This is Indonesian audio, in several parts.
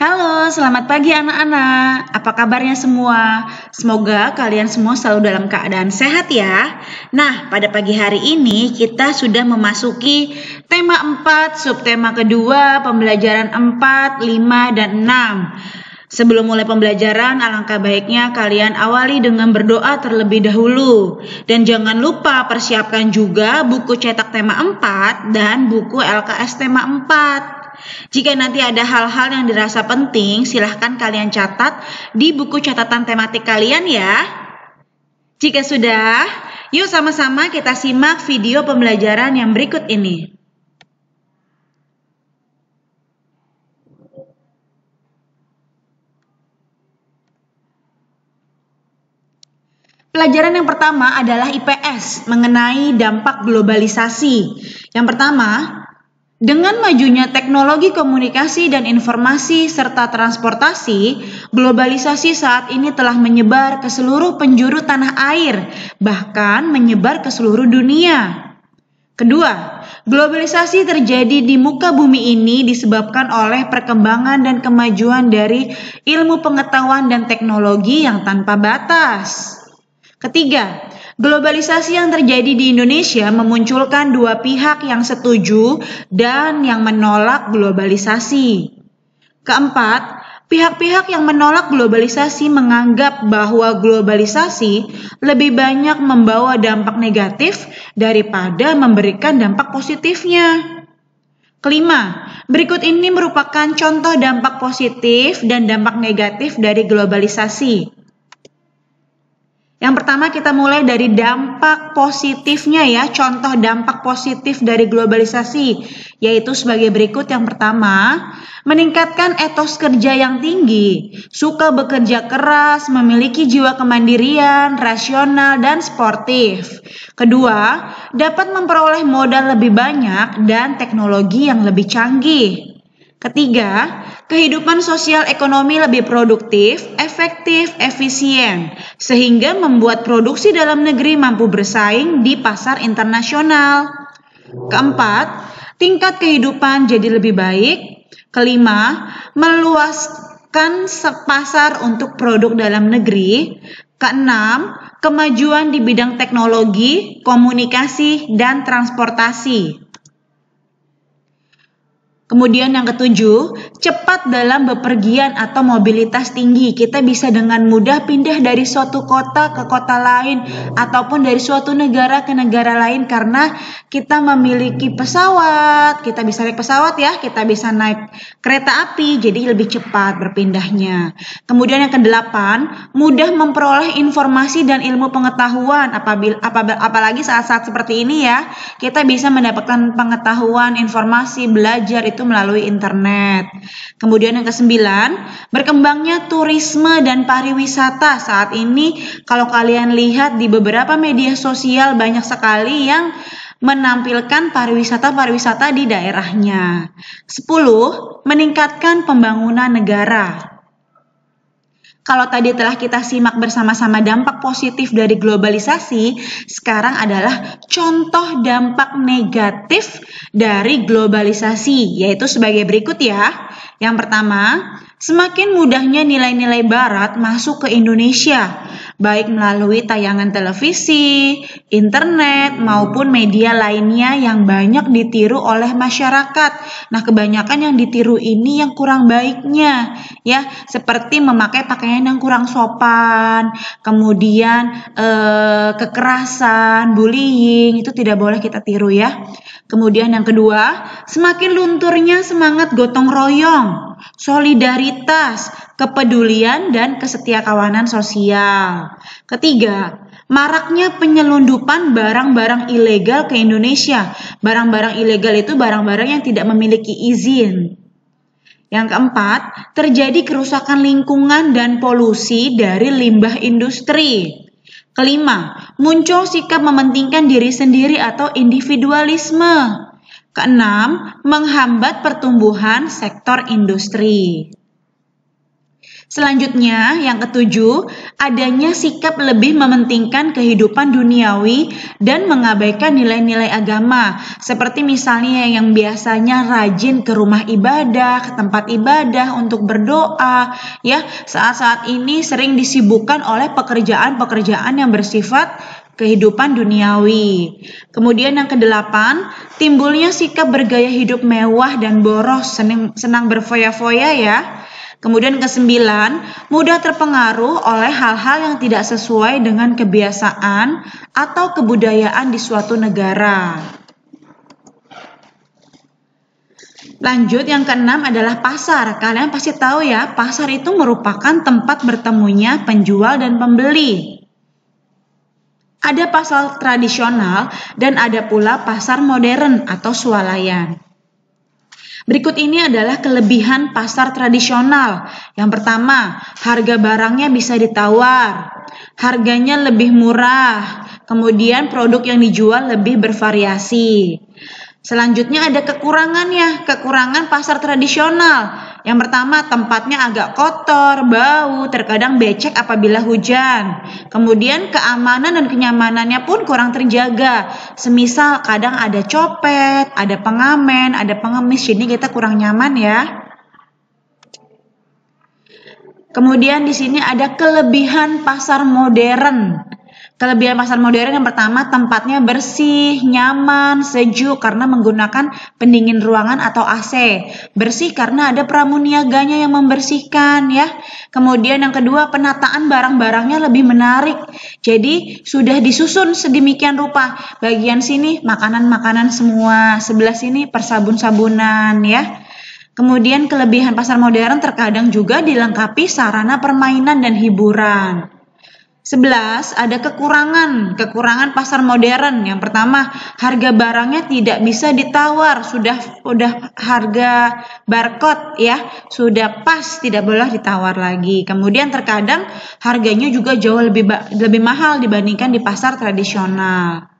Halo, selamat pagi anak-anak. Apa kabarnya semua? Semoga kalian semua selalu dalam keadaan sehat ya. Nah, pada pagi hari ini kita sudah memasuki tema 4, subtema kedua, pembelajaran 4, 5, dan 6. Sebelum mulai pembelajaran, alangkah baiknya kalian awali dengan berdoa terlebih dahulu. Dan jangan lupa persiapkan juga buku cetak tema 4 dan buku LKS tema 4. Jika nanti ada hal-hal yang dirasa penting, silahkan kalian catat di buku catatan tematik kalian ya. Jika sudah, yuk sama-sama kita simak video pembelajaran yang berikut ini. Pelajaran yang pertama adalah IPS mengenai dampak globalisasi. Yang pertama, dengan majunya teknologi komunikasi dan informasi serta transportasi, globalisasi saat ini telah menyebar ke seluruh penjuru tanah air, bahkan menyebar ke seluruh dunia. Kedua, globalisasi terjadi di muka bumi ini disebabkan oleh perkembangan dan kemajuan dari ilmu pengetahuan dan teknologi yang tanpa batas. Ketiga, globalisasi yang terjadi di Indonesia memunculkan dua pihak yang setuju dan yang menolak globalisasi. Keempat, pihak-pihak yang menolak globalisasi menganggap bahwa globalisasi lebih banyak membawa dampak negatif daripada memberikan dampak positifnya. Kelima, berikut ini merupakan contoh dampak positif dan dampak negatif dari globalisasi. Yang pertama kita mulai dari dampak positifnya ya, contoh dampak positif dari globalisasi, yaitu sebagai berikut. Yang pertama, meningkatkan etos kerja yang tinggi, suka bekerja keras, memiliki jiwa kemandirian, rasional, dan sportif. Kedua, dapat memperoleh modal lebih banyak dan teknologi yang lebih canggih. Ketiga, kehidupan sosial ekonomi lebih produktif, efektif, efisien, sehingga membuat produksi dalam negeri mampu bersaing di pasar internasional. Keempat, tingkat kehidupan jadi lebih baik. Kelima, meluaskan pasar untuk produk dalam negeri. Keenam, kemajuan di bidang teknologi, komunikasi, dan transportasi. Kemudian yang ketujuh, cepat dalam bepergian atau mobilitas tinggi. Kita bisa dengan mudah pindah dari suatu kota ke kota lain ataupun dari suatu negara ke negara lain karena kita memiliki pesawat. Kita bisa naik pesawat ya, kita bisa naik kereta api, jadi lebih cepat berpindahnya. Kemudian yang kedelapan, mudah memperoleh informasi dan ilmu pengetahuan. Apalagi saat-saat seperti ini ya, kita bisa mendapatkan pengetahuan, informasi, belajar itu melalui internet. Kemudian yang kesembilan, berkembangnya turisme dan pariwisata. Saat ini kalau kalian lihat di beberapa media sosial banyak sekali yang menampilkan pariwisata di daerahnya. 10. Meningkatkan pembangunan negara. Kalau tadi telah kita simak bersama-sama dampak positif dari globalisasi, sekarang adalah contoh dampak negatif dari globalisasi, yaitu sebagai berikut ya. Yang pertama, semakin mudahnya nilai-nilai barat masuk ke Indonesia, baik melalui tayangan televisi, internet, maupun media lainnya yang banyak ditiru oleh masyarakat. Nah, kebanyakan yang ditiru ini yang kurang baiknya, ya, seperti memakai pakaian yang kurang sopan, kemudian kekerasan, bullying, itu tidak boleh kita tiru ya. Kemudian yang kedua, semakin lunturnya semangat gotong royong, solidaritas, kepedulian, dan kesetiakawanan sosial. Ketiga, maraknya penyelundupan barang-barang ilegal ke Indonesia. Barang-barang ilegal itu barang-barang yang tidak memiliki izin. Yang keempat, terjadi kerusakan lingkungan dan polusi dari limbah industri. Kelima, muncul sikap mementingkan diri sendiri atau individualisme. Keenam, menghambat pertumbuhan sektor industri. Selanjutnya, yang ketujuh, adanya sikap lebih mementingkan kehidupan duniawi dan mengabaikan nilai-nilai agama. Seperti misalnya yang biasanya rajin ke rumah ibadah, ke tempat ibadah untuk berdoa, ya, saat-saat ini sering disibukkan oleh pekerjaan-pekerjaan yang bersifat kehidupan duniawi. Kemudian yang kedelapan, timbulnya sikap bergaya hidup mewah dan boros, senang berfoya-foya ya. Kemudian kesembilan, mudah terpengaruh oleh hal-hal yang tidak sesuai dengan kebiasaan atau kebudayaan di suatu negara. Lanjut, yang keenam adalah pasar. Kalian pasti tahu ya, pasar itu merupakan tempat bertemunya penjual dan pembeli. Ada pasar tradisional dan ada pula pasar modern atau swalayan. Berikut ini adalah kelebihan pasar tradisional. Yang pertama, harga barangnya bisa ditawar, harganya lebih murah, kemudian produk yang dijual lebih bervariasi. Selanjutnya ada kekurangannya, kekurangan pasar tradisional. Yang pertama, tempatnya agak kotor, bau, terkadang becek apabila hujan. Kemudian keamanan dan kenyamanannya pun kurang terjaga. Semisal kadang ada copet, ada pengamen, ada pengemis, jadi kita kurang nyaman ya. Kemudian di sini ada kelebihan pasar modern. Kelebihan pasar modern yang pertama, tempatnya bersih, nyaman, sejuk karena menggunakan pendingin ruangan atau AC. Bersih karena ada pramuniaganya yang membersihkan ya. Kemudian yang kedua, penataan barang-barangnya lebih menarik. Jadi sudah disusun sedemikian rupa. Bagian sini makanan-makanan semua, sebelah sini persabun-sabunan ya. Kemudian kelebihan pasar modern terkadang juga dilengkapi sarana permainan dan hiburan. 11. Ada kekurangan pasar modern. Yang pertama, harga barangnya tidak bisa ditawar, sudah harga barcode ya, sudah pas, tidak boleh ditawar lagi. Kemudian terkadang harganya juga jauh lebih mahal dibandingkan di pasar tradisional.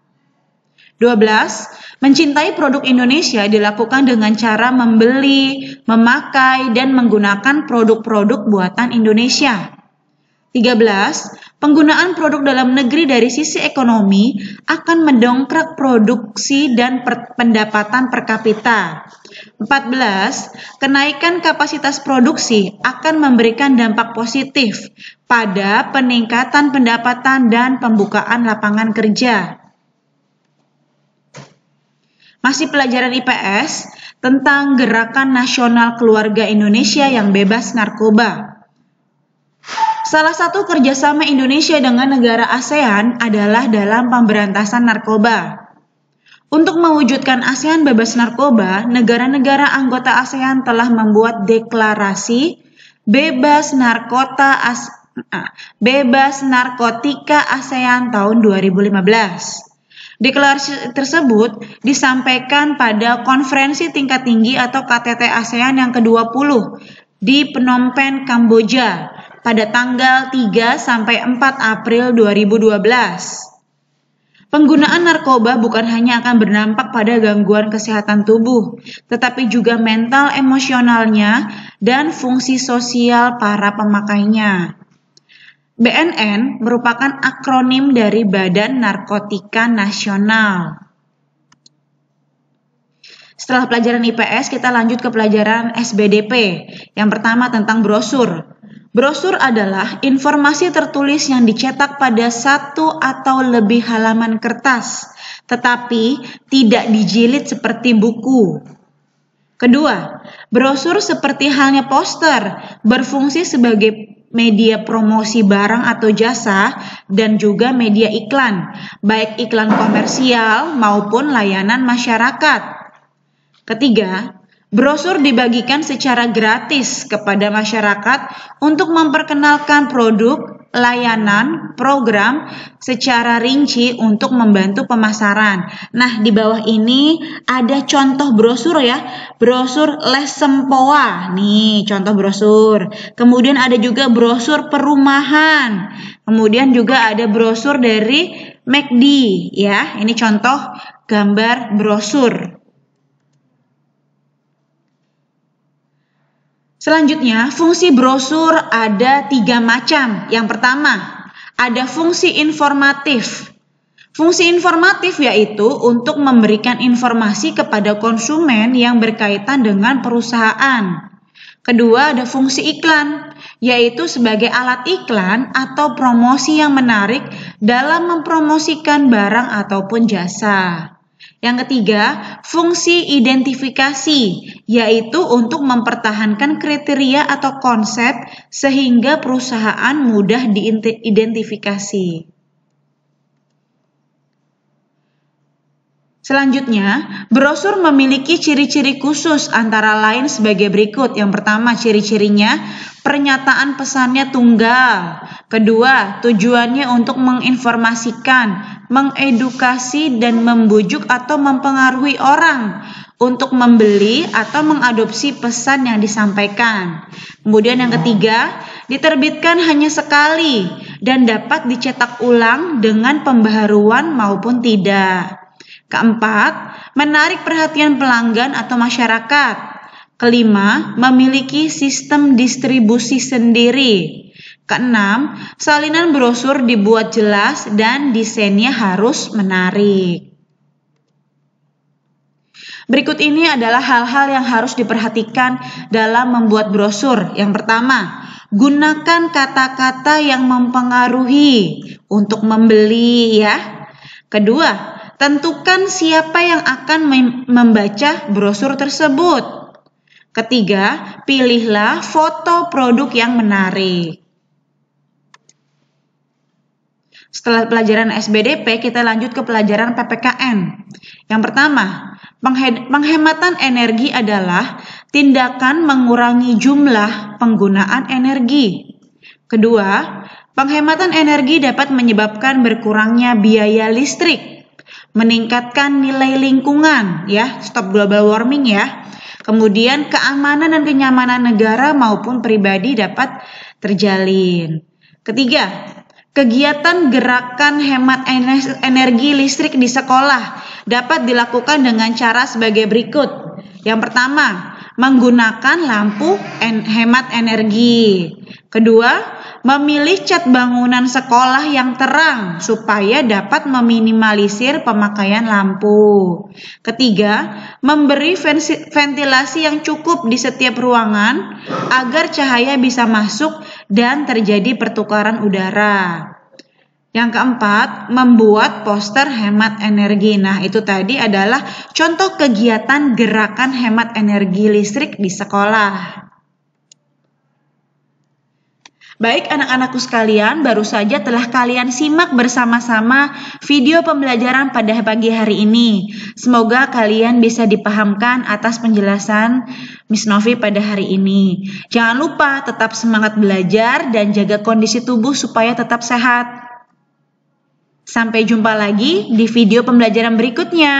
12. Mencintai produk Indonesia dilakukan dengan cara membeli, memakai, dan menggunakan produk-produk buatan Indonesia. 13. Penggunaan produk dalam negeri dari sisi ekonomi akan mendongkrak produksi dan pendapatan per kapita. 14. Kenaikan kapasitas produksi akan memberikan dampak positif pada peningkatan pendapatan dan pembukaan lapangan kerja. Masih pelajaran IPS tentang Gerakan Nasional Keluarga Indonesia yang Bebas Narkoba. Salah satu kerjasama Indonesia dengan negara ASEAN adalah dalam pemberantasan narkoba. Untuk mewujudkan ASEAN bebas narkoba, negara-negara anggota ASEAN telah membuat deklarasi bebas narkotika ASEAN tahun 2015. Deklarasi tersebut disampaikan pada konferensi tingkat tinggi atau KTT ASEAN yang ke-20 di Phnom Penh, Kamboja pada tanggal 3-4 April 2012. Penggunaan narkoba bukan hanya akan berdampak pada gangguan kesehatan tubuh, tetapi juga mental emosionalnya dan fungsi sosial para pemakainya. BNN merupakan akronim dari Badan Narkotika Nasional. Setelah pelajaran IPS, kita lanjut ke pelajaran SBDP. Yang pertama tentang brosur. Brosur adalah informasi tertulis yang dicetak pada satu atau lebih halaman kertas, tetapi tidak dijilid seperti buku. Kedua, brosur seperti halnya poster, berfungsi sebagai media promosi barang atau jasa dan juga media iklan, baik iklan komersial maupun layanan masyarakat. Ketiga, brosur dibagikan secara gratis kepada masyarakat untuk memperkenalkan produk, layanan, program secara rinci untuk membantu pemasaran. Nah, di bawah ini ada contoh brosur ya, brosur Les Sempoa. Nih, contoh brosur. Kemudian ada juga brosur perumahan. Kemudian juga ada brosur dari McD ya. Ini contoh gambar brosur. Selanjutnya, fungsi brosur ada 3 macam. Yang pertama, ada fungsi informatif. Fungsi informatif yaitu untuk memberikan informasi kepada konsumen yang berkaitan dengan perusahaan. Kedua, ada fungsi iklan, yaitu sebagai alat iklan atau promosi yang menarik dalam mempromosikan barang ataupun jasa. Yang ketiga, fungsi identifikasi, yaitu untuk mempertahankan kriteria atau konsep sehingga perusahaan mudah diidentifikasi. Selanjutnya, brosur memiliki ciri-ciri khusus antara lain sebagai berikut. Yang pertama, ciri-cirinya pernyataan pesannya tunggal. Kedua, tujuannya untuk menginformasikan, mengedukasi dan membujuk atau mempengaruhi orang untuk membeli atau mengadopsi pesan yang disampaikan. Kemudian yang ketiga, diterbitkan hanya sekali dan dapat dicetak ulang dengan pembaharuan maupun tidak. Keempat, menarik perhatian pelanggan atau masyarakat. Kelima, memiliki sistem distribusi sendiri. Keenam, salinan brosur dibuat jelas dan desainnya harus menarik. Berikut ini adalah hal-hal yang harus diperhatikan dalam membuat brosur. Yang pertama, gunakan kata-kata yang mempengaruhi untuk membeli ya. Kedua, tentukan siapa yang akan membaca brosur tersebut. Ketiga, pilihlah foto produk yang menarik. Setelah pelajaran SBDP, kita lanjut ke pelajaran PPKN. Yang pertama, penghematan energi adalah tindakan mengurangi jumlah penggunaan energi. Kedua, penghematan energi dapat menyebabkan berkurangnya biaya listrik, meningkatkan nilai lingkungan, ya, stop global warming ya. Kemudian keamanan dan kenyamanan negara maupun pribadi dapat terjalin. Ketiga, kegiatan gerakan hemat energi listrik di sekolah dapat dilakukan dengan cara sebagai berikut. Yang pertama, menggunakan lampu hemat energi. Kedua, memilih cat bangunan sekolah yang terang supaya dapat meminimalisir pemakaian lampu. Ketiga, memberi ventilasi yang cukup di setiap ruangan agar cahaya bisa masuk dan terjadi pertukaran udara. Yang keempat, membuat poster hemat energi. Nah, itu tadi adalah contoh kegiatan gerakan hemat energi listrik di sekolah. Baik anak-anakku sekalian, baru saja telah kalian simak bersama-sama video pembelajaran pada pagi hari ini. Semoga kalian bisa dipahamkan atas penjelasan Miss Novi pada hari ini. Jangan lupa tetap semangat belajar dan jaga kondisi tubuh supaya tetap sehat. Sampai jumpa lagi di video pembelajaran berikutnya.